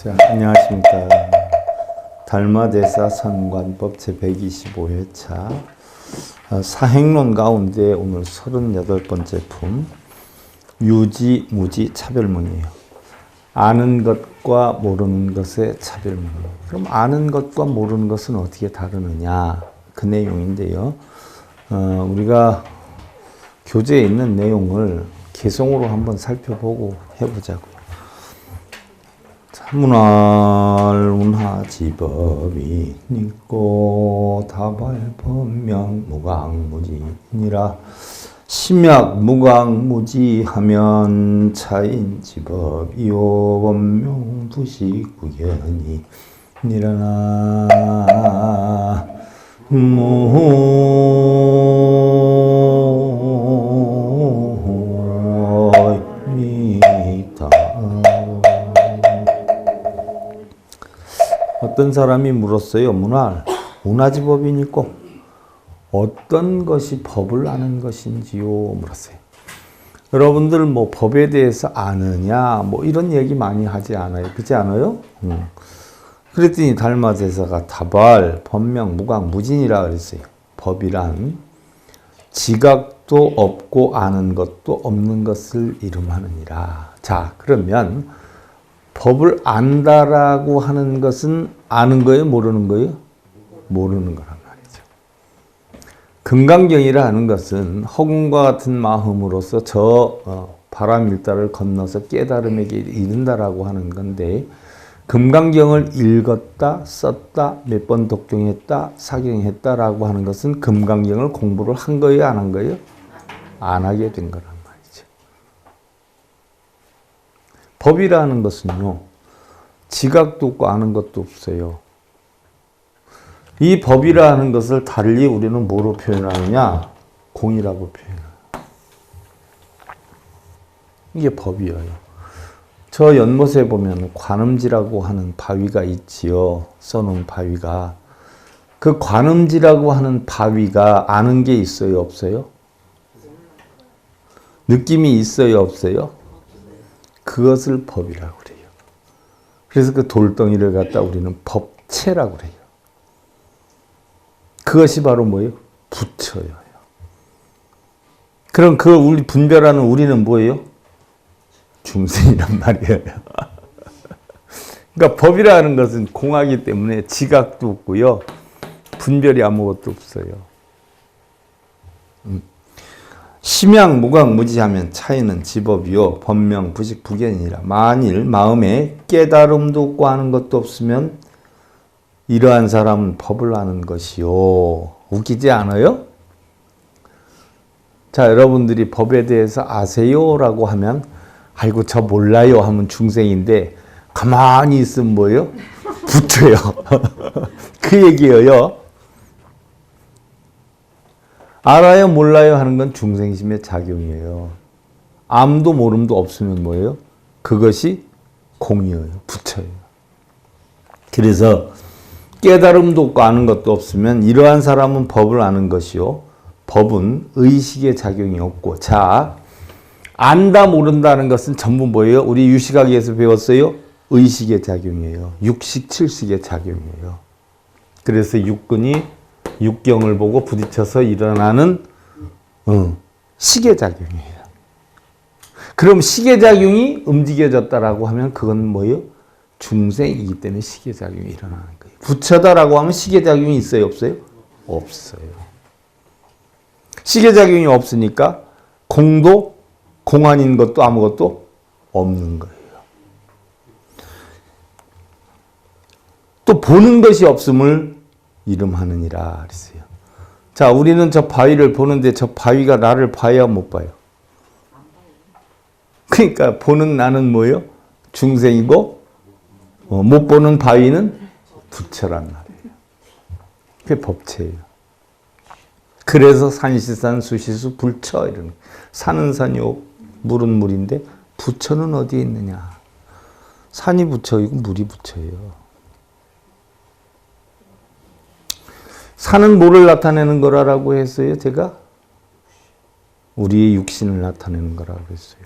자, 안녕하십니까. 달마대사 선관법 제125회차 사행론 가운데 오늘 38번째 품 유지, 무지, 차별문이에요. 아는 것과 모르는 것의 차별문. 그럼 아는 것과 모르는 것은 어떻게 다르느냐 그 내용인데요. 우리가 교재에 있는 내용을 개성으로 한번 살펴보고 해보자고요. 문활 운하지법이 있고 다발 법명 무강무지니라. 심약 무강무지하면 차인지법이요 법명 부식구견이 니라나 어떤 사람이 물었어요. 문활, 운하지법이 있고 어떤 것이 법을 아는 것인지요? 물었어요. 여러분들 뭐 법에 대해서 아느냐 뭐 이런 얘기 많이 하지 않아요. 그렇지 않아요? 그랬더니 달마대사가 다발, 법명, 무강, 무진이라 그랬어요. 법이란 지각도 없고 아는 것도 없는 것을 이름하느니라. 자, 그러면 법을 안다라고 하는 것은 아는 거예요? 모르는 거예요? 모르는 거란 말이죠. 금강경이라 하는 것은 허공과 같은 마음으로서 저 바람일다를 건너서 깨달음에게 이른다라고 하는 건데, 금강경을 읽었다, 썼다, 몇 번 독경했다, 사경했다라고 하는 것은 금강경을 공부를 한 거예요? 안 한 거예요? 안 하게 된 거란 말이죠. 법이라는 것은요, 지각도 없고 아는 것도 없어요. 이 법이라는 것을 달리 우리는 뭐로 표현하느냐? 공이라고 표현해요. 이게 법이에요. 저 연못에 보면 관음지라고 하는 바위가 있지요. 써놓은 바위가. 그 관음지라고 하는 바위가 아는 게 있어요? 없어요? 느낌이 있어요? 없어요? 그것을 법이라고 그래요. 그래서 그 돌덩이를 갖다 우리는 법체라고 그래요. 그것이 바로 뭐예요? 부처예요. 그럼 그 우리 분별하는 우리는 뭐예요? 중생이란 말이에요. 그러니까 법이라는 것은 공하기 때문에 지각도 없고요. 분별이 아무것도 없어요. 심양 무강 무지하면 차이는 지법이요 법명 부식 부견이라. 만일 마음에 깨달음도 없고 아는 것도 없으면 이러한 사람은 법을 아는 것이요. 웃기지 않아요? 자, 여러분들이 법에 대해서 아세요라고 하면 아이고 저 몰라요 하면 중생인데, 가만히 있으면 뭐예요? 부처요. 그 얘기예요. 알아요 몰라요 하는 건 중생심의 작용이에요. 암도 모름도 없으면 뭐예요? 그것이 공이에요. 부처예요. 그래서 깨달음도 없고 아는 것도 없으면 이러한 사람은 법을 아는 것이요. 법은 의식의 작용이 없고. 자, 안다 모른다는 것은 전부 뭐예요? 우리 유식학에서 배웠어요? 의식의 작용이에요. 육식, 칠식의 작용이에요. 그래서 육근이 육경을 보고 부딪혀서 일어나는 식의 작용이에요. 그럼 식의 작용이 움직여졌다라고 하면 그건 뭐예요? 중생이기 때문에 식의 작용이 일어나는 거예요. 부처다라고 하면 식의 작용이 있어요? 없어요? 없어요. 식의 작용이 없으니까 공도 공안인 것도 아무것도 없는 거예요. 또 보는 것이 없음을 이름하느니라 그랬어요. 자, 우리는 저 바위를 보는데 저 바위가 나를 봐야 못 봐요. 그러니까 보는 나는 뭐예요? 중생이고 못 보는 바위는 부처란 말이에요. 그게 법체예요. 그래서 산시산 수시수 불처 이러는 거예요. 산은 산이요 물은 물인데 부처는 어디에 있느냐? 산이 부처이고 물이 부처예요. 산은 뭐를 나타내는 거라고 했어요? 제가 우리의 육신을 나타내는 거라고 했어요.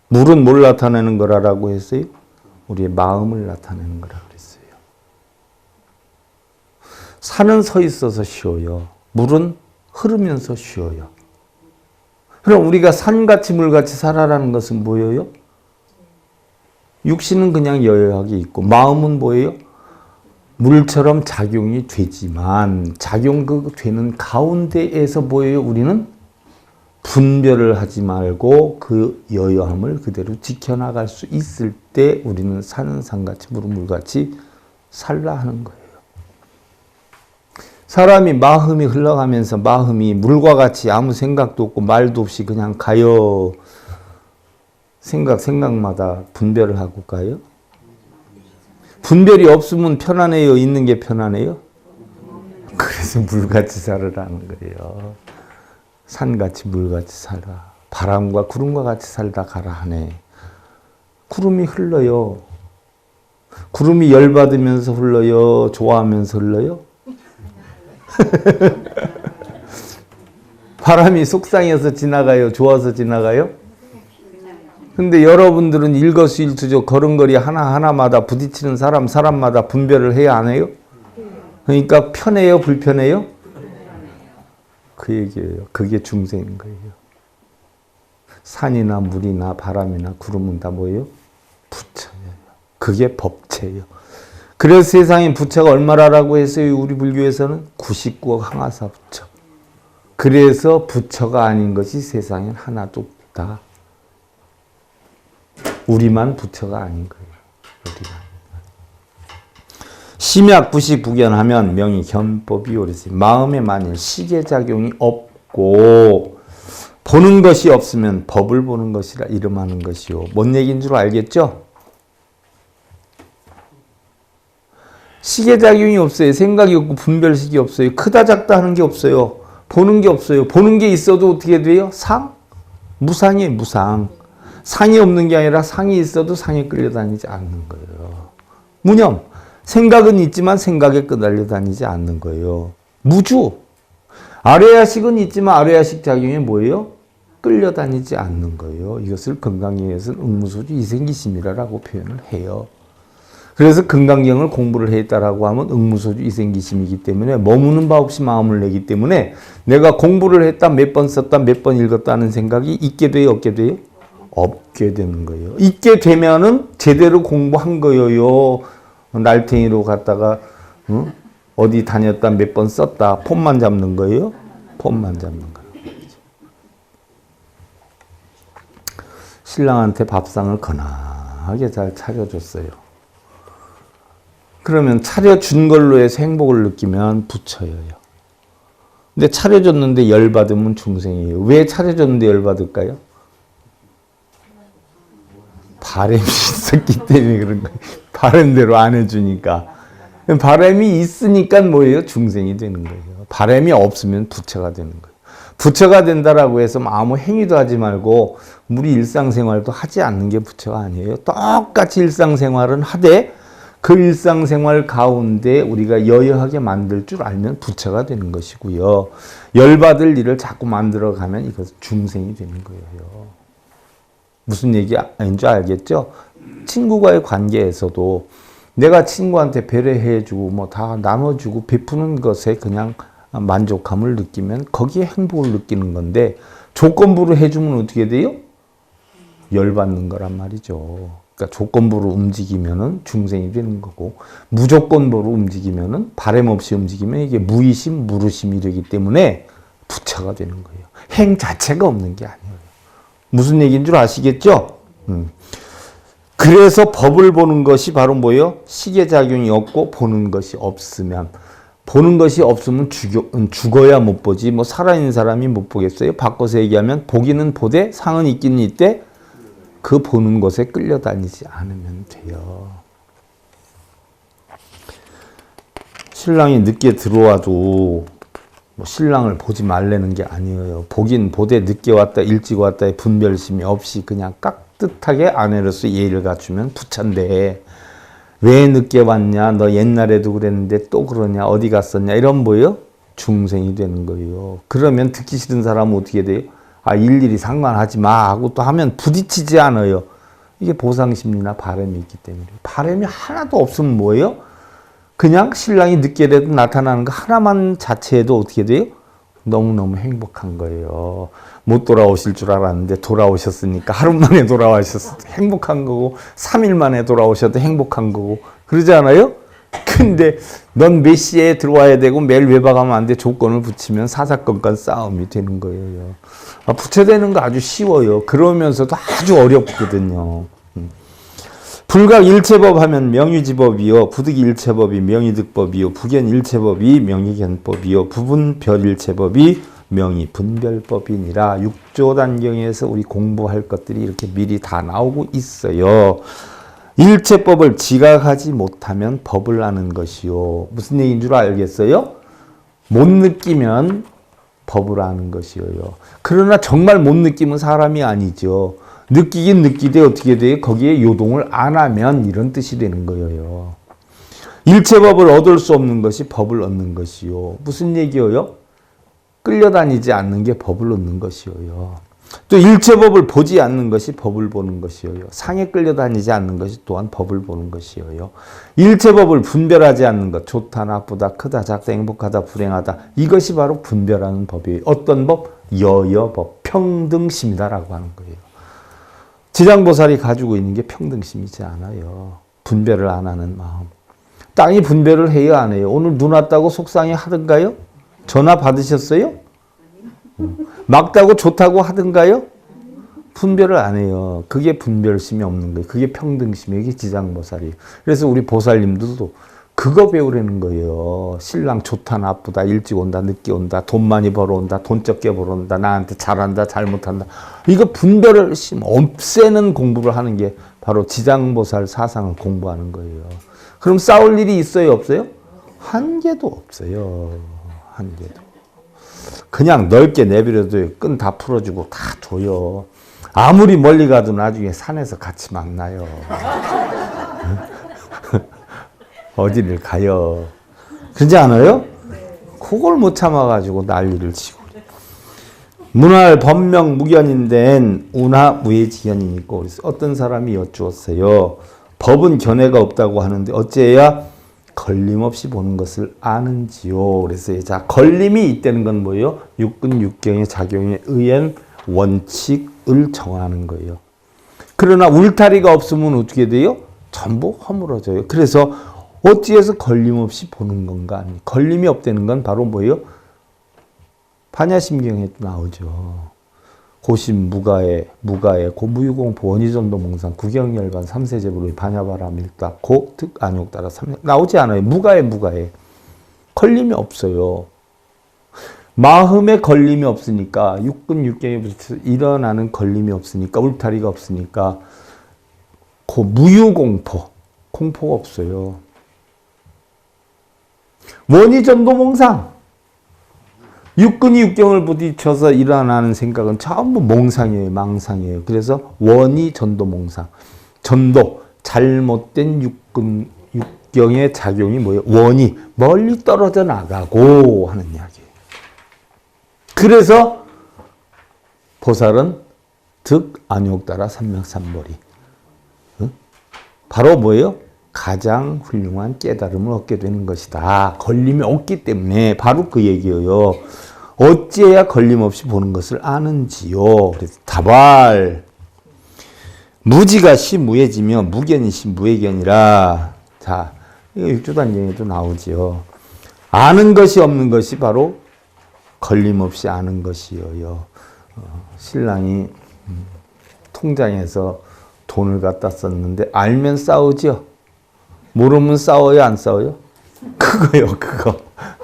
물은 뭘 나타내는 거라고 했어요? 우리의 마음을 나타내는 거라 그랬어요. 산은 서 있어서 쉬워요. 물은 흐르면서 쉬워요. 그럼 우리가 산같이 물같이 살아라는 것은 뭐예요? 육신은 그냥 여여하게 있고 마음은 뭐예요? 물처럼 작용이 되지만 작용 그 되는 가운데에서 뭐예요? 우리는 분별을 하지 말고 그 여여함을 그대로 지켜나갈 수 있을 때 우리는 사는 산같이 물은 물같이 살라 하는 거예요. 사람이 마음이 흘러가면서 마음이 물과 같이 아무 생각도 없고 말도 없이 그냥 가요. 생각마다 분별을 하고 가요? 분별이 없으면 편안해요? 있는 게 편안해요? 그래서 물같이 살으라는 거예요. 산같이 물같이 살아. 바람과 구름과 같이 살다 가라 하네. 구름이 흘러요. 구름이 열받으면서 흘러요? 좋아하면서 흘러요? 바람이 속상해서 지나가요? 좋아서 지나가요? 근데 여러분들은 일거수일투족 걸음걸이 하나하나마다 부딪히는 사람마다 분별을 해야 안 해요? 그러니까 편해요? 불편해요? 그 얘기예요. 그게 중생인 거예요. 산이나 물이나 바람이나 구름은 다 뭐예요? 부처예요. 그게 법체예요. 그래서 세상에 부처가 얼마라고 했어요? 우리 불교에서는 99억 항아사 부처. 그래서 부처가 아닌 것이 세상엔 하나도 없다. 우리만 부처가 아닌 거예요. 우리가. 심약부식 부견하면 명이 견법이 오르지. 마음에 만일 시계작용이 없고 보는 것이 없으면 법을 보는 것이라 이름하는 것이요. 뭔 얘기인 줄 알겠죠? 시계작용이 없어요. 생각이 없고 분별식이 없어요. 크다 작다 하는 게 없어요. 보는 게 없어요. 보는 게 있어도 어떻게 돼요? 상? 무상이에요. 무상. 상이 없는 게 아니라 상이 있어도 상에 끌려다니지 않는 거예요. 무념. 생각은 있지만 생각에 끌려다니지 않는 거예요. 무주. 아뢰야식은 있지만 아뢰야식 작용이 뭐예요? 끌려다니지 않는 거예요. 이것을 금강경에서는 응무소주 이생기심이라고 표현을 해요. 그래서 금강경을 공부를 했다라고 하면 응무소주 이생기심이기 때문에 머무는 바 없이 마음을 내기 때문에 내가 공부를 했다, 몇 번 썼다, 몇 번 읽었다 하는 생각이 있게 돼요, 없게 돼요? 없게 되는 거예요. 있게 되면은 제대로 공부한 거예요. 날탱이로 갔다가 어디 다녔다, 몇 번 썼다, 폰만 잡는 거예요? 폰만 잡는 거예요. 신랑한테 밥상을 거나하게 잘 차려줬어요. 그러면 차려준 걸로 해서 행복을 느끼면 부처예요. 근데 차려줬는데 열받으면 중생이에요. 왜 차려줬는데 열받을까요? 바람이 있었기 때문에 그런 거예요. 바람대로 안 해주니까. 바람이 있으니까 뭐예요? 중생이 되는 거예요. 바람이 없으면 부처가 되는 거예요. 부처가 된다라고 해서 아무 행위도 하지 말고 우리 일상생활도 하지 않는 게 부처가 아니에요. 똑같이 일상생활은 하되 그 일상생활 가운데 우리가 여여하게 만들 줄 알면 부처가 되는 것이고요. 열받을 일을 자꾸 만들어가면 이것은 중생이 되는 거예요. 무슨 얘기인 줄 알겠죠? 친구와의 관계에서도 내가 친구한테 배려해주고 뭐 다 나눠주고 베푸는 것에 그냥 만족함을 느끼면 거기에 행복을 느끼는 건데 조건부로 해주면 어떻게 돼요? 열받는 거란 말이죠. 그러니까 조건부로 움직이면은 중생이 되는 거고 무조건부로 움직이면은 바람 없이 움직이면 이게 무의심, 무르심이 되기 때문에 부처가 되는 거예요. 행 자체가 없는 게 아니에요. 무슨 얘기인 줄 아시겠죠? 그래서 법을 보는 것이 바로 뭐예요? 시계작용이 없고 보는 것이 없으면 보는 것이 없으면 죽어야 못 보지 뭐 살아있는 사람이 못 보겠어요? 바꿔서 얘기하면 보기는 보되 상은 있기는 있되 그 보는 것에 끌려다니지 않으면 돼요. 신랑이 늦게 들어와도 뭐 신랑을 보지 말라는 게 아니에요. 보긴 보되 늦게 왔다 일찍 왔다의 분별심이 없이 그냥 깍듯하게 아내로서 예의를 갖추면 부처인데 왜 늦게 왔냐? 너 옛날에도 그랬는데 또 그러냐? 어디 갔었냐? 이런 뭐예요? 중생이 되는 거예요. 그러면 듣기 싫은 사람은 어떻게 돼요? 아 일일이 상관하지 마 하고 또 하면 부딪히지 않아요. 이게 보상심리나 바람이 있기 때문에. 바람이 하나도 없으면 뭐예요? 그냥 신랑이 늦게라도 나타나는 거 하나만 자체에도 어떻게 돼요? 너무너무 행복한 거예요. 못 돌아오실 줄 알았는데 돌아오셨으니까 하루 만에 돌아오셨을 때 행복한 거고 3일 만에 돌아오셔도 행복한 거고 그러지 않아요? 근데 넌 몇 시에 들어와야 되고 매일 외박하면 안 돼 조건을 붙이면 사사건건 싸움이 되는 거예요. 부채되는 거 아주 쉬워요. 그러면서도 아주 어렵거든요. 불각 일체법 하면 명유지법이요. 부득이 일체법이 명의득법이요. 부견 일체법이 명의견법이요. 부분별 일체법이 명의분별법이니라. 6조 단경에서 우리 공부할 것들이 이렇게 미리 다 나오고 있어요. 일체법을 지각하지 못하면 법을 아는 것이요. 무슨 얘기인 줄 알겠어요? 못 느끼면 법을 아는 것이요. 그러나 정말 못 느끼면 사람이 아니죠. 느끼긴 느끼되 어떻게 돼요? 거기에 요동을 안 하면 이런 뜻이 되는 거예요. 일체법을 얻을 수 없는 것이 법을 얻는 것이요. 무슨 얘기예요? 끌려다니지 않는 게 법을 얻는 것이요. 또 일체법을 보지 않는 것이 법을 보는 것이요. 상에 끌려다니지 않는 것이 또한 법을 보는 것이요. 일체법을 분별하지 않는 것, 좋다, 나쁘다, 크다, 작다, 행복하다, 불행하다. 이것이 바로 분별하는 법이에요. 어떤 법? 여여법, 평등심이다라고 하는 거예요. 지장보살이 가지고 있는 게 평등심이지 않아요. 분별을 안 하는 마음. 땅이 분별을 해요, 안 해요? 오늘 눈 왔다고 속상해 하던가요? 전화 받으셨어요? 막다고 좋다고 하던가요? 분별을 안 해요. 그게 분별심이 없는 거예요. 그게 평등심이에요. 그게 지장보살이에요. 그래서 우리 보살님들도 그거 배우라는 거예요. 신랑 좋다 나쁘다 일찍 온다 늦게 온다 돈 많이 벌어온다 돈 적게 벌어온다 나한테 잘한다 잘못한다. 이거 분별심 없애는 공부를 하는 게 바로 지장보살 사상을 공부하는 거예요. 그럼 싸울 일이 있어요 없어요? 한 개도 없어요. 한 개도. 그냥 넓게 내버려둬요. 끈 다 풀어주고 다 줘요. 아무리 멀리 가도 나중에 산에서 같이 만나요. 어디를 가요. 그러지 않아요? 그걸 못 참아가지고 난리를 치고. 문활 법명 무견인된 운하 무해지견이니까 어떤 사람이 여쭈었어요. 법은 견해가 없다고 하는데 어째야 걸림없이 보는 것을 아는지요. 그래서 자 걸림이 있다는 건 뭐예요? 육근 육경의 작용에 의한 원칙을 정하는 거예요. 그러나 울타리가 없으면 어떻게 돼요? 전부 허물어져요. 그래서 어찌해서 걸림없이 보는 건가? 걸림이 없다는 건 바로 뭐예요? 반야심경에도 나오죠. 고심, 무가에, 고무유공포, 원의전도 몽상, 구경열반, 삼세제불의 반야바라 밀다, 고, 득, 안욕 따라 삼 나오지 않아요. 무가에. 걸림이 없어요. 마음에 걸림이 없으니까, 육근 육경에 일어나는 걸림이 없으니까, 울타리가 없으니까, 고 무유공포, 공포가 없어요. 원의전도 몽상, 육근이 육경을 부딪혀서 일어나는 생각은 전부 몽상이에요. 망상이에요. 그래서 원이 전도몽상. 전도, 잘못된 육근, 육경의 작용이 뭐예요? 원이 멀리 떨어져 나가고 하는 이야기예요. 그래서 보살은 득, 안욕 따라 삼맥삼벌이. 바로 뭐예요? 가장 훌륭한 깨달음을 얻게 되는 것이다. 걸림이 없기 때문에 바로 그 얘기예요. 어찌해야 걸림없이 보는 것을 아는지요. 그래서 다발 무지가 시무해지며 무견이 시무해견이라. 자, 이거 육조단경에도 나오지요. 아는 것이 없는 것이 바로 걸림없이 아는 것이요. 신랑이 통장에서 돈을 갖다 썼는데 알면 싸우죠. 모르면 싸워요, 안 싸워요? 그거요, 그거.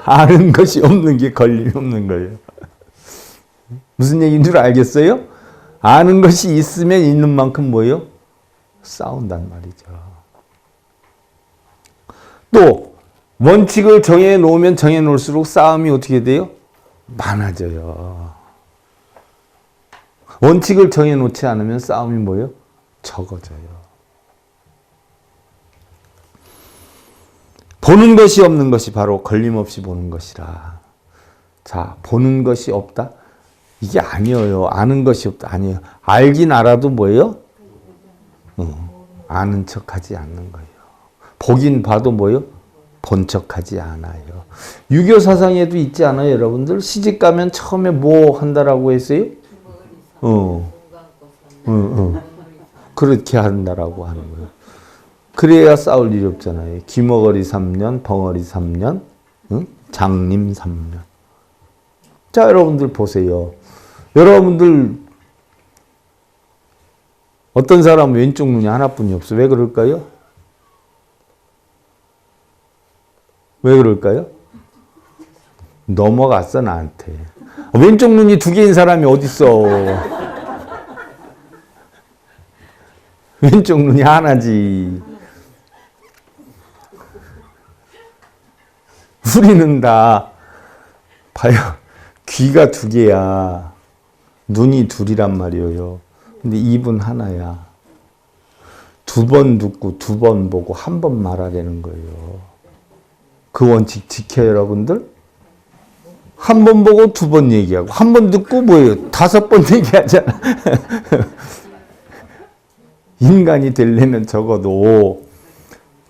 아는 것이 없는 게 걸림이 없는 거예요. 무슨 얘기인 줄 알겠어요? 아는 것이 있으면 있는 만큼 뭐예요? 싸운단 말이죠. 또 원칙을 정해놓으면 정해놓을수록 싸움이 어떻게 돼요? 많아져요. 원칙을 정해놓지 않으면 싸움이 뭐예요? 적어져요. 보는 것이 없는 것이 바로 걸림없이 보는 것이라. 자, 보는 것이 없다? 이게 아니에요. 아는 것이 없다. 아니에요. 알긴 알아도 뭐예요? 아는 척하지 않는 거예요. 보긴 봐도 뭐요? 본 척하지 않아요. 유교 사상에도 있지 않아요, 여러분들? 시집 가면 처음에 뭐 한다라고 했어요? 그렇게 한다라고 하는 거예요. 그래야 싸울 일이 없잖아요. 귀머거리 3년, 벙어리 3년, 장님 3년. 자, 여러분들 보세요. 여러분들 어떤 사람은 왼쪽 눈이 하나뿐이 없어. 왜 그럴까요? 왜 그럴까요? 넘어갔어, 나한테. 왼쪽 눈이 두 개인 사람이 어딨어. 왼쪽 눈이 하나지. 우리는 다 봐요. 귀가 두 개야. 눈이 둘이란 말이에요. 근데 입은 하나야. 두 번 듣고 두 번 보고 한 번 말하라는 거예요. 그 원칙 지켜요, 여러분들? 한 번 보고 두 번 얘기하고 한 번 듣고 뭐예요? 5번 얘기하잖아. 인간이 되려면 적어도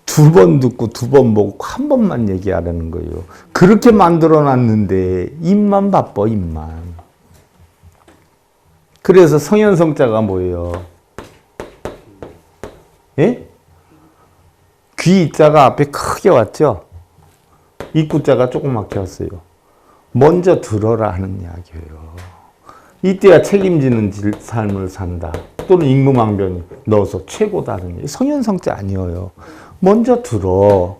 두 번 듣고 두 번 보고 한 번만 얘기하라는 거예요. 그렇게 만들어 놨는데 입만 바빠, 입만. 그래서 성현성자가 뭐예요? 예? 귀 자가 앞에 크게 왔죠? 입구자가 조그맣게 왔어요. 먼저 들어라 하는 이야기예요. 이때야 책임지는 삶을 산다. 또는 임금왕변이 넣어서 최고다는 얘기. 성현성자 아니에요. 먼저 들어.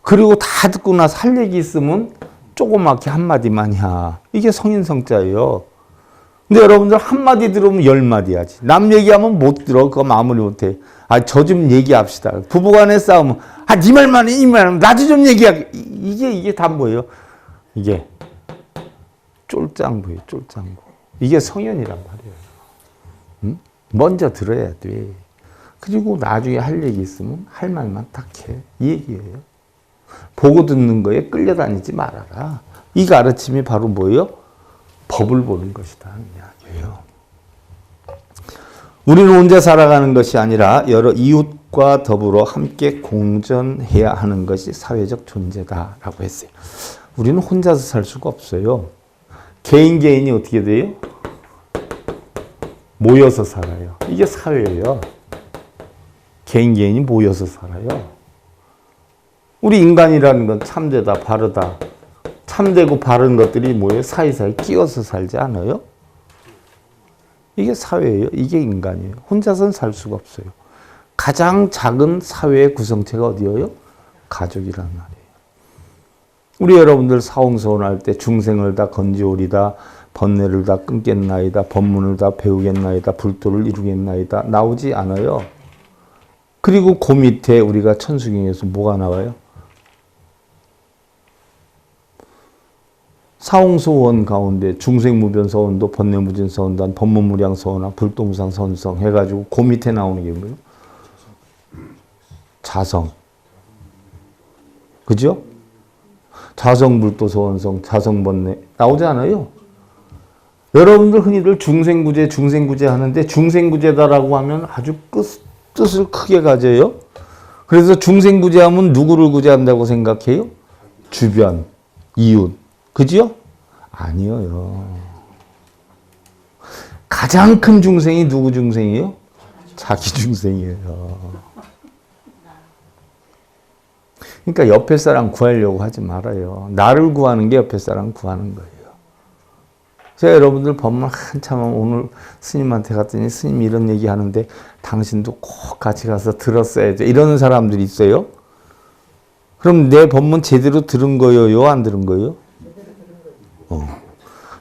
그리고 다 듣고 나서 할 얘기 있으면 조그맣게 한마디만 해. 이게 성현성자예요. 근데 여러분들 한마디 들으면 10마디 하지. 남 얘기하면 못 들어. 그거 마무리 못해. 저 좀 얘기합시다. 부부간의 싸움은 네 말만 해, 이 말만 나도 좀 얘기하게. 이게 다 뭐예요? 이게 쫄짱부예요, 쫄짱부. 이게 성현이란 말이에요. 응? 먼저 들어야 돼. 그리고 나중에 할 얘기 있으면 할 말만 딱 해. 이 얘기예요. 보고 듣는 거에 끌려다니지 말아라. 이 가르침이 바로 뭐예요? 법을 보는 것이다 하는 이야기예요. 우리는 혼자 살아가는 것이 아니라 여러 이웃과 더불어 함께 공존해야 하는 것이 사회적 존재다라고 했어요. 우리는 혼자서 살 수가 없어요. 개인이 어떻게 돼요? 모여서 살아요. 이게 사회예요. 개인이 모여서 살아요. 우리 인간이라는 건 참되다, 바르다. 참되고 바른 것들이 뭐예요? 사이사이 끼어서 살지 않아요? 이게 사회예요. 이게 인간이에요. 혼자서는 살 수가 없어요. 가장 작은 사회의 구성체가 어디예요? 가족이란 말이에요. 우리 여러분들 사홍서원할 때 중생을 다 건지오리다, 번뇌를 다 끊겠나이다, 법문을 다 배우겠나이다, 불도를 이루겠나이다 나오지 않아요. 그리고 그 밑에 우리가 천수경에서 뭐가 나와요? 사홍서원 가운데 중생무변서원도, 번뇌무진서원단, 법문무량서원학, 불도무상선성 해가지고 그 밑에 나오는 게 뭐예요? 자성. 그죠? 자성불도서원성, 자성번뇌 나오지 않아요? 여러분들 흔히들 중생구제 하는데 중생구제다라고 하면 아주 뜻을 크게 가져요. 그래서 중생구제 하면 누구를 구제한다고 생각해요? 주변, 이웃. 그죠? 아니에요. 가장 큰 중생이 누구 중생이에요? 자기 중생이에요. 그러니까 옆에 사람 구하려고 하지 말아요. 나를 구하는 게 옆에 사람 구하는 거예요. 제가 여러분들 법문 한참 오늘 스님한테 갔더니 스님 이런 얘기 하는데 당신도 꼭 같이 가서 들었어야 돼. 이러는 사람들이 있어요. 그럼 내 법문 제대로 들은 거예요? 안 들은 거예요?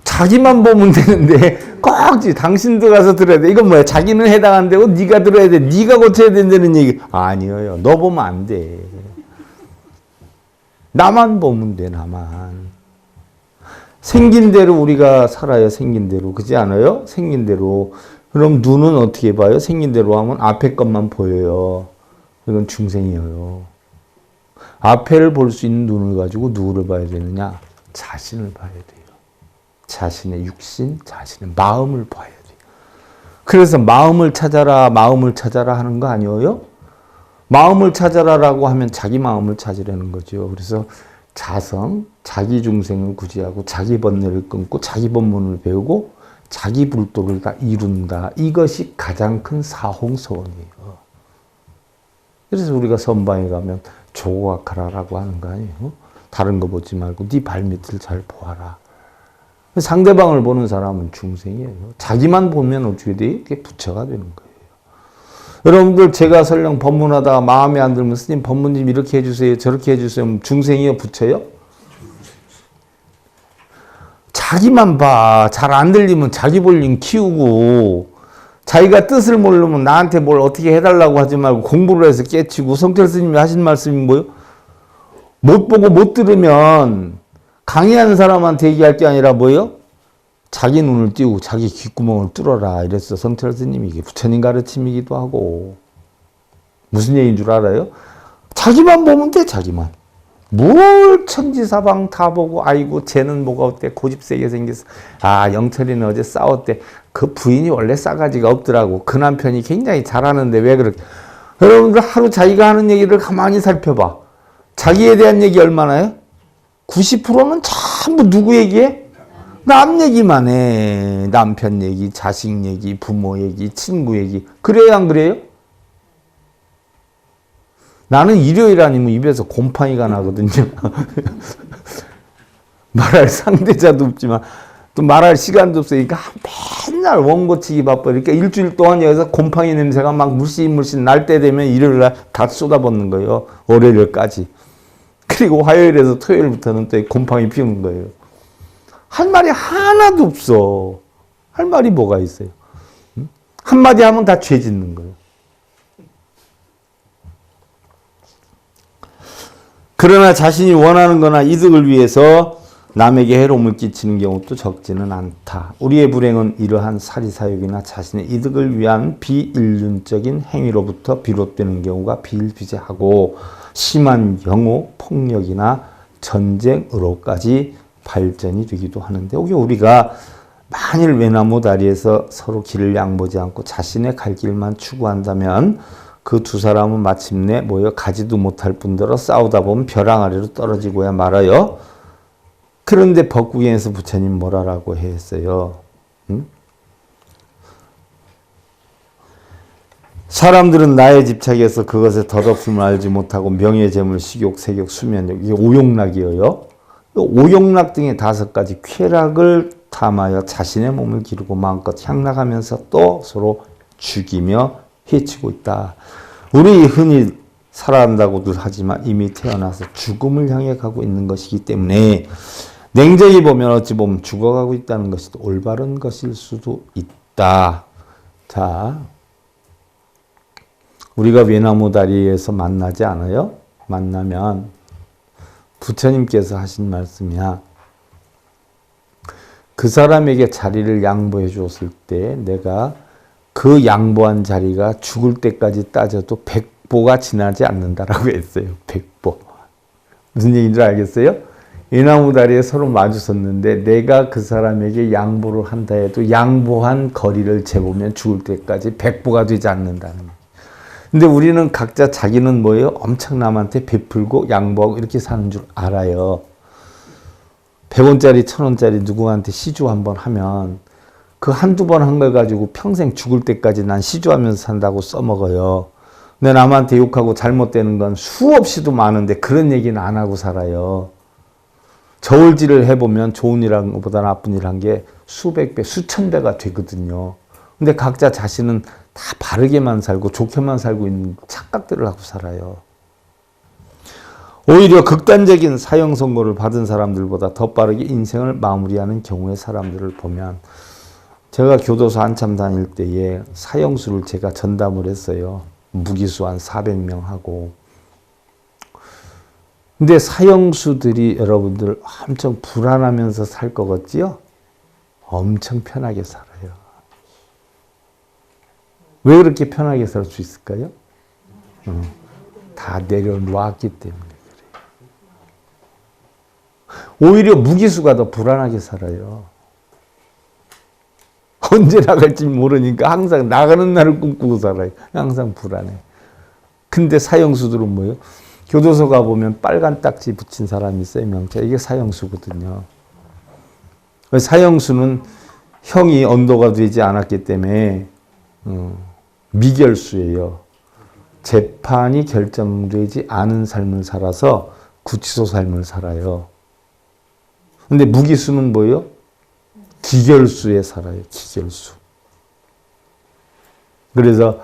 자기만 보면 되는데 꼭 당신도 가서 들어야 돼. 이건 뭐야? 자기는 해당 안 되고 네가 들어야 돼. 네가 고쳐야 된다는 얘기. 아니에요. 너 보면 안 돼. 나만 보면 돼. 나만. 생긴 대로 우리가 살아요. 생긴 대로. 그렇지 않아요? 생긴 대로. 그럼 눈은 어떻게 봐요? 생긴 대로 하면 앞에 것만 보여요. 이건 중생이에요. 앞에를 볼 수 있는 눈을 가지고 누구를 봐야 되느냐? 자신을 봐야 돼요. 자신의 육신, 자신의 마음을 봐야 돼요. 그래서 마음을 찾아라, 마음을 찾아라 하는 거 아니에요? 마음을 찾아라라고 하면 자기 마음을 찾으라는 거죠. 그래서 자성, 자기 중생을 구제하고 자기 번뇌를 끊고 자기 법문을 배우고 자기 불도를 다 이룬다. 이것이 가장 큰 사홍서원이에요. 그래서 우리가 선방에 가면 조각하라라고 하는 거 아니에요? 다른 거 보지 말고 네 발밑을 잘 보아라. 상대방을 보는 사람은 중생이에요. 자기만 보면 어떻게 돼요? 이게 부처가 되는 거예요. 여러분들 제가 설령 법문하다가 마음에 안 들면 스님 법문 좀 이렇게 해주세요 저렇게 해주세요. 중생이요 부처요? 자기만 봐. 잘 안 들리면 자기 볼륨 키우고 자기가 뜻을 모르면 나한테 뭘 어떻게 해달라고 하지 말고 공부를 해서 깨치고 성철 스님이 하신 말씀이 뭐예요? 못 보고 못 들으면 강의하는 사람한테 얘기할 게 아니라 뭐예요? 자기 눈을 띄우고 자기 귓구멍을 뚫어라 이랬어 성철 스님이. 이게 부처님 가르침이기도 하고. 무슨 얘기인 줄 알아요? 자기만 보면 돼. 자기만. 뭘 천지사방 다 보고 아이고 쟤는 뭐가 어때 고집세게 생겼어. 아 영철이는 어제 싸웠대. 그 부인이 원래 싸가지가 없더라고. 그 남편이 굉장히 잘하는데 왜 그렇게. 여러분들 하루 자기가 하는 얘기를 가만히 살펴봐. 자기에 대한 얘기 얼마나요? 90%는 전부 누구 얘기해? 남 얘기만 해. 남편 얘기, 자식 얘기, 부모 얘기, 친구 얘기. 그래요 안 그래요? 나는 일요일 아니면 입에서 곰팡이가 나거든요. 말할 상대자도 없지만 또 말할 시간도 없으니까 맨날 원고치기 바빠. 그러니까 일주일 동안 여기서 곰팡이 냄새가 막 물씬 날 때 되면 일요일 날 다 쏟아붓는 거예요. 월요일까지. 그리고 화요일에서 토요일부터는 또 곰팡이 피우는 거예요. 할 말이 하나도 없어. 할 말이 뭐가 있어요? 한마디 하면 다 죄 짓는 거예요. 그러나 자신이 원하는 거나 이득을 위해서 남에게 해로움을 끼치는 경우도 적지는 않다. 우리의 불행은 이러한 사리사욕이나 자신의 이득을 위한 비인륜적인 행위로부터 비롯되는 경우가 비일비재하고 심한 경우 폭력이나 전쟁으로까지 발전이 되기도 하는데 여기 우리가 만일 외나무 다리에서 서로 길을 양보지 않고 자신의 갈 길만 추구한다면 그 두 사람은 마침내 모여 가지도 못할 뿐더러 싸우다 보면 벼랑 아래로 떨어지고야 말아요. 그런데 법구경에서 부처님 뭐라고 했어요? 응? 사람들은 나의 집착에서 그것의 덧없음을 알지 못하고 명예, 재물, 식욕, 색욕, 수면욕 이게 오욕락이에요. 오욕락 등의 5가지 쾌락을 탐하여 자신의 몸을 기르고 마음껏 향락하면서 또 서로 죽이며 해치고 있다. 우리 흔히 살아간다고도 하지만 이미 태어나서 죽음을 향해 가고 있는 것이기 때문에 냉정히 보면 어찌 보면 죽어가고 있다는 것이 올바른 것일 수도 있다. 자, 우리가 외나무 다리에서 만나지 않아요? 만나면 부처님께서 하신 말씀이야. 그 사람에게 자리를 양보해 줬을 때 내가 그 양보한 자리가 죽을 때까지 따져도 100보가 지나지 않는다라고 했어요. 100보. 무슨 얘기인지 알겠어요? 외나무 다리에 서로 마주섰는데 내가 그 사람에게 양보를 한다 해도 양보한 거리를 재보면 죽을 때까지 100보가 되지 않는다는 거예요. 근데 우리는 각자 자기는 뭐예요? 엄청 남한테 베풀고 양보하고 이렇게 사는 줄 알아요. 100원짜리 1000원짜리 누구한테 시주 한번 하면 그 한두 번 한 걸 가지고 평생 죽을 때까지 난 시주하면서 산다고 써먹어요. 근데 남한테 욕하고 잘못되는 건 수없이도 많은데 그런 얘기는 안 하고 살아요. 저울질을 해보면 좋은 일한 것보다 나쁜 일 한 게 수백 배, 수천 배가 되거든요. 근데 각자 자신은 다 바르게만 살고 좋게만 살고 있는 착각들을 하고 살아요. 오히려 극단적인 사형 선고를 받은 사람들보다 더 빠르게 인생을 마무리하는 경우의 사람들을 보면 제가 교도소 한참 다닐 때에 사형수를 제가 전담을 했어요. 무기수 한 400명 하고. 근데 사형수들이 여러분들 엄청 불안하면서 살 것 같지요? 엄청 편하게 살아요. 왜 그렇게 편하게 살 수 있을까요? 다 내려놓았기 때문에 그래요. 오히려 무기수가 더 불안하게 살아요. 언제 나갈지 모르니까 항상 나가는 날을 꿈꾸고 살아요. 항상 불안해. 근데 사형수들은 뭐예요? 교도소 가보면 빨간 딱지 붙인 사람이 있어요. 명찰. 이게 사형수거든요. 사형수는 형이 언도가 되지 않았기 때문에 미결수예요. 재판이 결정되지 않은 삶을 살아서 구치소 삶을 살아요. 근데 무기수는 뭐예요? 기결수에 살아요. 기결수. 그래서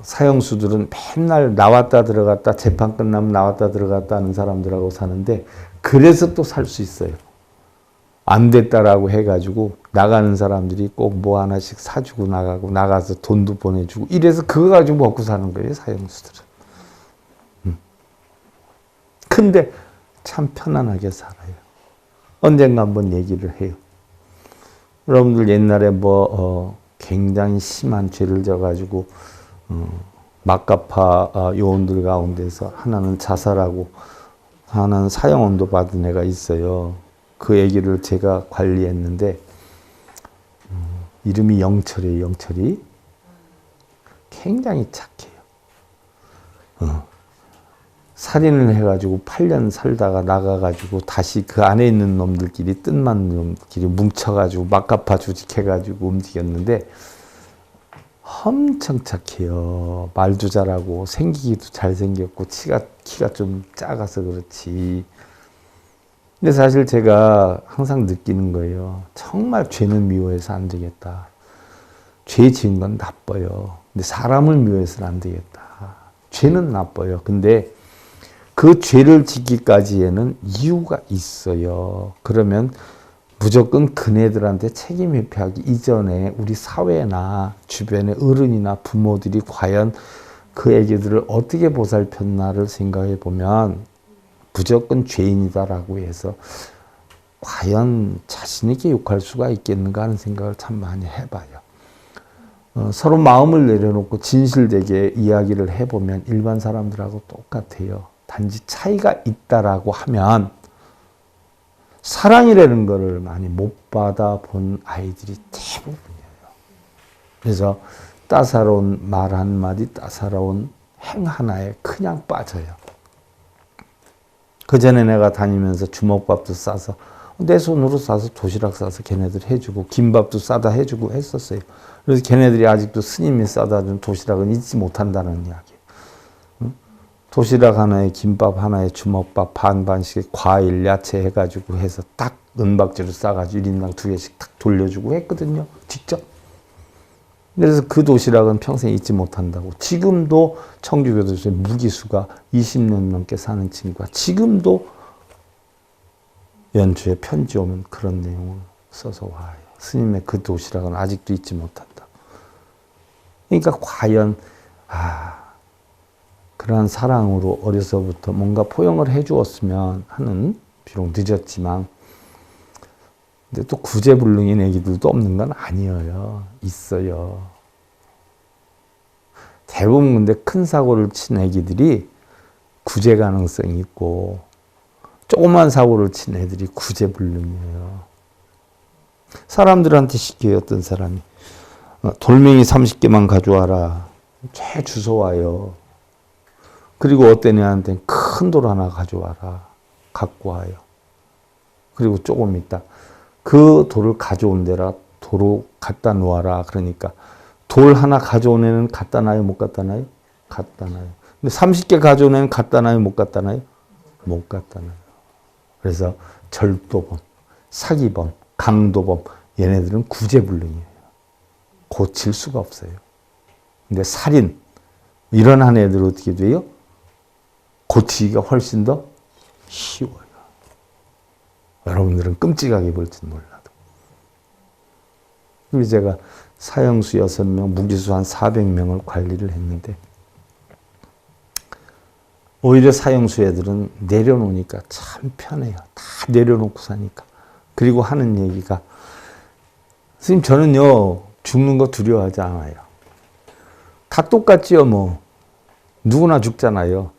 사형수들은 맨날 나왔다 들어갔다 재판 끝나면 나왔다 들어갔다 하는 사람들하고 사는데 그래서 또 살 수 있어요. 안 됐다라고 해가지고 나가는 사람들이 꼭 뭐 하나씩 사주고 나가고 나가서 돈도 보내주고 이래서 그거 가지고 먹고 사는 거예요. 사형수들은. 근데 참 편안하게 살아요. 언젠가 한번 얘기를 해요. 여러분들 옛날에 굉장히 심한 죄를 져가지고 막가파 요원들 가운데서 하나는 자살하고 하나는 사형언도 받은 애가 있어요. 그 얘기를 제가 관리했는데 이름이 영철이에요. 영철이. 굉장히 착해요. 살인을 해가지고 8년 살다가 나가가지고 다시 그 안에 있는 놈들끼리 뜬만 놈들끼리 뭉쳐가지고 막가파 조직해가지고 움직였는데 엄청 착해요. 말도 잘하고 생기기도 잘생겼고 키가 좀 작아서 그렇지. 근데 사실 제가 항상 느끼는 거예요. 정말 죄는 미워해서 안 되겠다. 죄 지은 건 나빠요. 근데 사람을 미워해서는 안 되겠다. 죄는 나빠요. 근데 그 죄를 짓기까지에는 이유가 있어요. 그러면 무조건 그네들한테 책임 회피하기 이전에 우리 사회나 주변의 어른이나 부모들이 과연 그 애기들을 어떻게 보살폈나를 생각해 보면 무조건 죄인이다라고 해서 과연 자신 있게 욕할 수가 있겠는가 하는 생각을 참 많이 해봐요. 서로 마음을 내려놓고 진실되게 이야기를 해보면 일반 사람들하고 똑같아요. 단지 차이가 있다라고 하면 사랑이라는 거를 많이 못 받아본 아이들이 대부분이에요. 그래서 따사로운 말 한마디, 따사로운 행 하나에 그냥 빠져요. 그 전에 내가 다니면서 주먹밥도 싸서 내 손으로 싸서 도시락 싸서 걔네들 해주고 김밥도 싸다 해주고 했었어요. 그래서 걔네들이 아직도 스님이 싸다 준 도시락은 잊지 못한다는 이야기예요. 도시락 하나에 김밥 하나에 주먹밥 반반씩 과일 야채 해가지고 해서 딱 은박지로 싸가지고 1인당 2개씩 딱 돌려주고 했거든요. 직접. 그래서 그 도시락은 평생 잊지 못한다고. 지금도 청주교도소에 무기수가 20년 넘게 사는 친구가 지금도 연초에 편지 오면 그런 내용을 써서 와요. 스님의 그 도시락은 아직도 잊지 못한다. 그러니까 과연 그러한 사랑으로 어려서부터 뭔가 포용을 해주었으면 하는, 비록 늦었지만, 근데 또 구제불능인 애기들도 없는 건 아니에요. 있어요. 대부분 근데 큰 사고를 친 애기들이 구제 가능성이 있고, 조그만 사고를 친 애들이 구제불능이에요. 사람들한테 시켜요. 어떤 사람이 돌멩이 30개만 가져와라. 죄 주워와요. 그리고 어떤 애한테 큰 돌 하나 가져와라. 갖고 와요. 그리고 조금 있다. 그 돌을 가져온 데라 도로 갖다 놓아라. 그러니까 돌 하나 가져온 애는 갖다 놔요? 못 갖다 놔요? 갖다 놔요. 근데 30개 가져온 애는 갖다 놔요? 못 갖다 놔요? 못 갖다 놔요. 그래서 절도범, 사기범, 강도범, 얘네들은 구제불능이에요. 고칠 수가 없어요. 근데 살인, 일어난 애들 어떻게 돼요? 고치기가 훨씬 더 쉬워요. 여러분들은 끔찍하게 볼지는 몰라도. 그리고 제가 사형수 6명, 무기수 한 400명을 관리를 했는데 오히려 사형수 애들은 내려놓으니까 참 편해요. 다 내려놓고 사니까. 그리고 하는 얘기가 선생님 저는요 죽는 거 두려워하지 않아요. 다 똑같지요 뭐. 누구나 죽잖아요.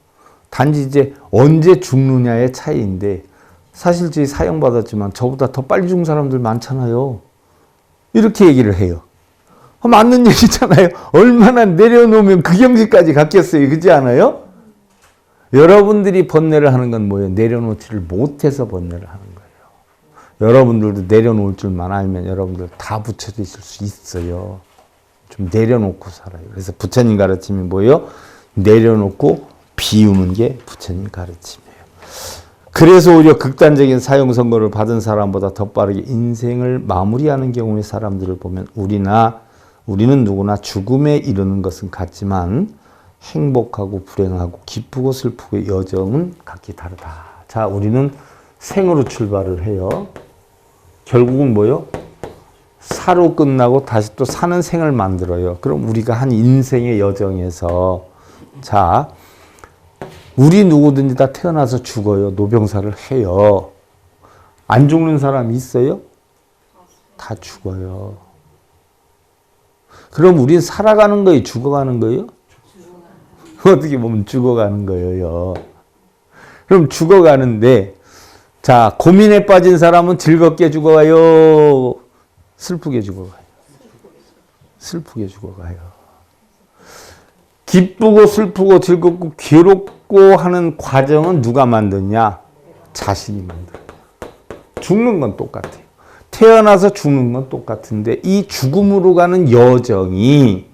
단지 이제 언제 죽느냐의 차이인데 사실 저희 사형받았지만 저보다 더 빨리 죽은 사람들 많잖아요. 이렇게 얘기를 해요. 맞는 얘기잖아요. 얼마나 내려놓으면 그 경지까지 갔겠어요. 그렇지 않아요? 여러분들이 번뇌를 하는 건 뭐예요? 내려놓지를 못해서 번뇌를 하는 거예요. 여러분들도 내려놓을 줄만 알면 여러분들 다 부처되실 수 있어요. 좀 내려놓고 살아요. 그래서 부처님 가르침이 뭐예요? 내려놓고 비우는 게 부처님 가르침이에요. 그래서 오히려 극단적인 사형 선고를 받은 사람보다 더 빠르게 인생을 마무리하는 경우의 사람들을 보면 우리는 누구나 죽음에 이르는 것은 같지만 행복하고 불행하고 기쁘고 슬프고 여정은 각기 다르다. 자, 우리는 생으로 출발을 해요. 결국은 뭐요? 사로 끝나고 다시 또 사는 생을 만들어요. 그럼 우리가 한 인생의 여정에서 자, 우리 누구든지 다 태어나서 죽어요. 노병사를 해요. 안 죽는 사람 있어요? 다 죽어요. 그럼 우린 살아가는 거예요? 죽어가는 거예요? 어떻게 보면 죽어가는 거예요. 그럼 죽어가는데 자, 고민에 빠진 사람은 즐겁게 죽어가요? 슬프게 죽어가요? 슬프게 죽어가요. 기쁘고 슬프고 즐겁고 괴롭고 하는 과정은 누가 만드냐? 자신이 만들어요. 죽는 건 똑같아요. 태어나서 죽는 건 똑같은데 이 죽음으로 가는 여정이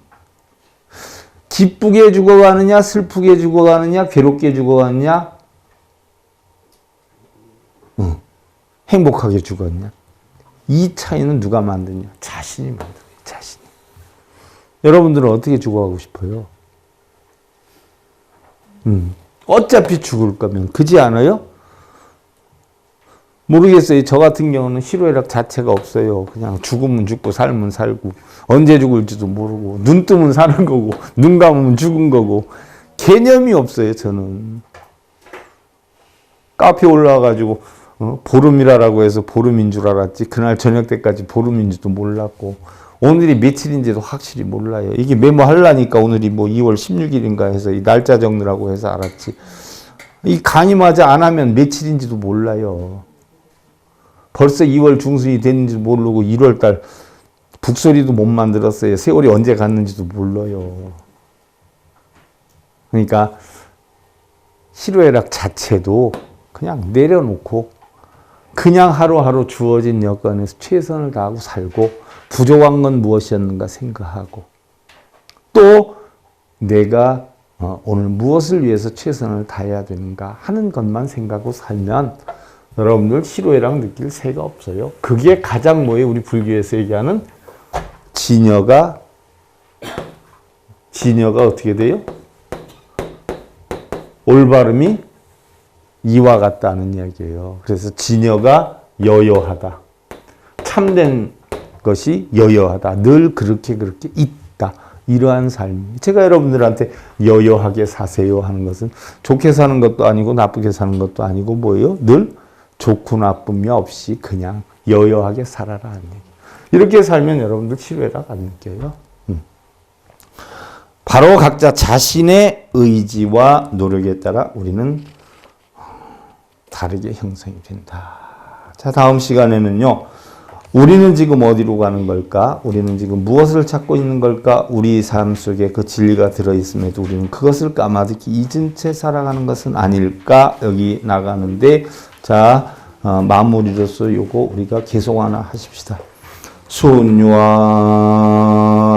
기쁘게 죽어가느냐, 슬프게 죽어가느냐, 괴롭게 죽어가느냐, 행복하게 죽었냐. 이 차이는 누가 만드냐? 자신이 만들어요. 자신이. 여러분들은 어떻게 죽어가고 싶어요? 어차피 죽을 거면 그지 않아요? 모르겠어요. 저 같은 경우는 희로애락 자체가 없어요. 그냥 죽으면 죽고 살면 살고 언제 죽을지도 모르고 눈 뜨면 사는 거고 눈 감으면 죽은 거고 개념이 없어요. 저는 카페 올라와가지고 보름이라고 해서 보름인 줄 알았지 그날 저녁 때까지 보름인지도 몰랐고 오늘이 며칠인지도 확실히 몰라요. 이게 메모하려니까 오늘이 뭐 2월 16일인가 해서 이 날짜 적느라고 해서 알았지. 이 강의마저 안 하면 며칠인지도 몰라요. 벌써 2월 중순이 됐는지도 모르고 1월 달 북소리도 못 만들었어요. 세월이 언제 갔는지도 몰라요. 그러니까 희로애락 자체도 그냥 내려놓고 그냥 하루하루 주어진 여건에서 최선을 다하고 살고 부족한 건 무엇이었는가 생각하고 또 내가 오늘 무엇을 위해서 최선을 다해야 되는가 하는 것만 생각하고 살면 여러분들 희로애락 느낄 새가 없어요. 그게 가장 뭐예요? 우리 불교에서 얘기하는 진여가 어떻게 돼요? 올바름이 이와 같다는 이야기예요. 그래서 진여가 여여하다. 참된 것이 여여하다. 늘 그렇게 있다. 이러한 삶. 제가 여러분들한테 여여하게 사세요 하는 것은 좋게 사는 것도 아니고 나쁘게 사는 것도 아니고 뭐예요? 늘 좋고 나쁨이 없이 그냥 여여하게 살아라 하는 얘기. 이렇게 살면 여러분들 희로애락 안 느껴요. 바로 각자 자신의 의지와 노력에 따라 우리는 다르게 형성이 된다. 자, 다음 시간에는요. 우리는 지금 어디로 가는 걸까? 우리는 지금 무엇을 찾고 있는 걸까? 우리 삶 속에 그 진리가 들어있음에도 우리는 그것을 까마득히 잊은 채 살아가는 것은 아닐까? 여기 나가는데 자, 마무리로서 요거 우리가 계속 하나 하십시다. 순유와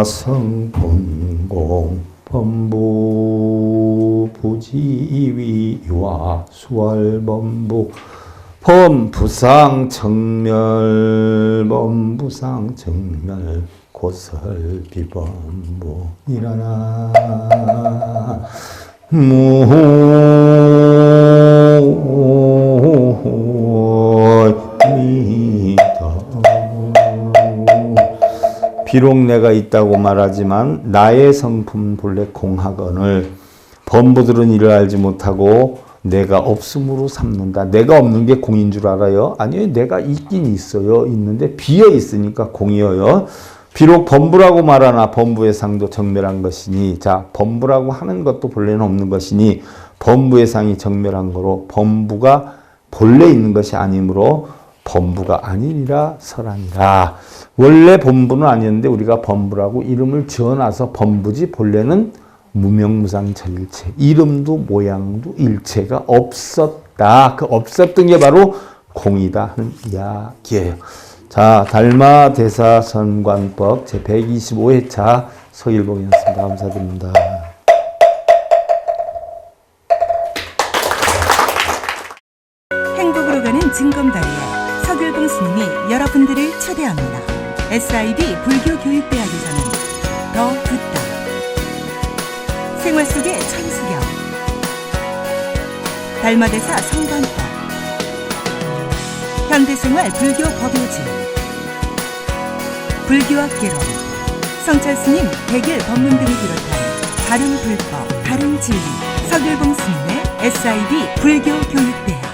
성본공 범부 부지위와 수월범부 범부상 청멸 범부상 청멸 고설비범부 일어나 비록 내가 있다고 말하지만 나의 성품 본래 공하거늘 범부들은 이를 알지 못하고 내가 없음으로 삼는다. 내가 없는 게 공인 줄 알아요? 아니요. 내가 있긴 있어요. 있는데 비어 있으니까 공이어요. 비록 범부라고 말하나 범부의 상도 정멸한 것이니 자 범부라고 하는 것도 본래는 없는 것이니 범부의 상이 정멸한 거로 범부가 본래 있는 것이 아니므로 범부가 아니니라 설하니라. 원래 범부는 아니었는데 우리가 범부라고 이름을 지어놔서 범부지 본래는 무명무상절일체. 이름도 모양도 일체가 없었다. 그 없었던 게 바로 공이다 하는 이야기예요. 자, 달마대사선관법 제125회차 서일봉이었습니다. 감사드립니다. 행복으로 가는 징검다리에 서길봉 스님이 여러분들을 초대합니다. SIB 불교교육대학에서는 더 듣다, 생활 속의 천수경, 달마대사 성관법, 현대생활 불교 법요지, 불교학 개론, 성찰스님 백일 법문 등을 비롯한 다른 불법, 다른 진리, 서길봉 스님의 SIB 불교교육대학.